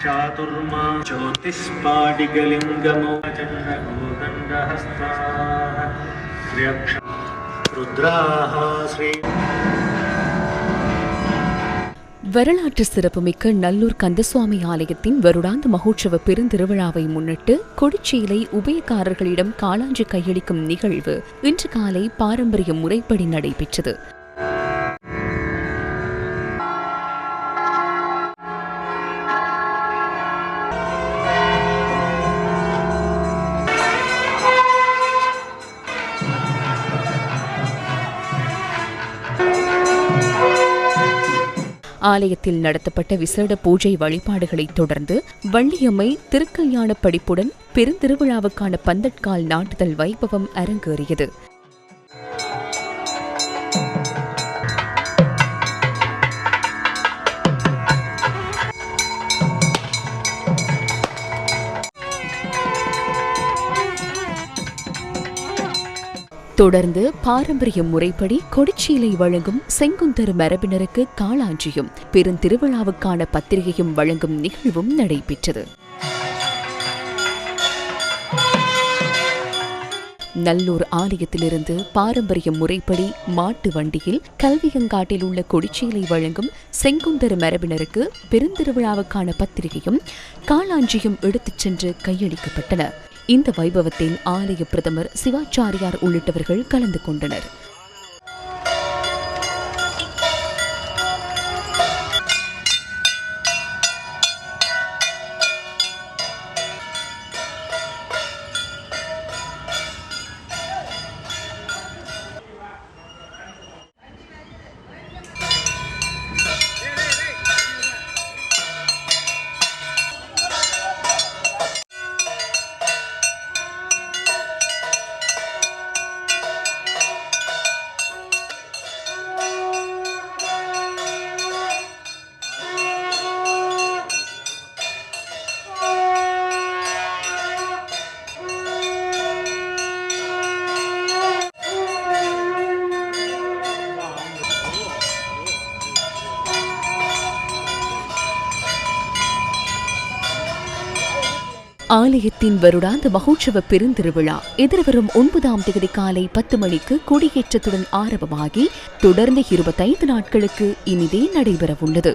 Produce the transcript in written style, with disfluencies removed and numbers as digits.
चातुर्मा ज्योतिष्पाडिगलिंगमो चंद्रगोदंडहस्ताः रुद्राः श्री வரலாற்று சிறப்புமிக்க நல்லூர் கந்தசுவாமி ஆலயத்தின் வருடாந்த மகோற்சவ பெருந்திருவிழாவை முன்னிட்டு கொடிச்சீலை உபயக்காரர்களிடம் காளாஞ்சி கையளிக்கும் நிகழ்வு இன்று காலை பாரம்பரிய முறைப்படி நடைபெற்றது. ஆலயத்தில் நடத்தப்பட்ட விசேட பூஜை வழிபாடுகளைத் தொடர்ந்து வள்ளியம்மை திருக்கல்யாண படிப்புடன் பெருந்திருவிழாவுக்கான பந்தட்கால் நாட்டுதல் வைபவம் அரங்கேறியது. தொடர்ந்து பாரம்பரிய முறைப்படி கொடிச்சீலை வழங்கும் செங்குந்தர் மரபினருக்கு காளாஞ்சியும் பெருந்திருவிழாவுக்கான பத்திரிகையும் வழங்கும் நிகழ்வும் நடைபெற்றது. நல்லூர் ஆலயத்திலிருந்து பாரம்பரிய முறைப்படி மாட்டு வண்டியில் கல்வியங்காட்டில் உள்ள கொடிச்சீலை வழங்கும் செங்குந்தர் மரபினருக்கு பெருந்திருவிழாவுக்கான பத்திரிகையும் காளாஞ்சியும் எடுத்துச் சென்று கையளிக்கப்பட்டன. இந்த வைபவத்தில் ஆலய பிரதமர் சிவாச்சாரியார் உள்ளிட்டவர்கள் கலந்து கொண்டனர். ஆலயத்தின் வருடாந்த மகோற்சவ பெருந்திருவிழா எதிர்வரும் 9ஆம் தேதி காலை 10 மணிக்கு கொடியேற்றத்துடன் ஆரம்பமாகி தொடர்ந்து 25 நாட்களுக்கு இனிதே நடைபெறவுள்ளது.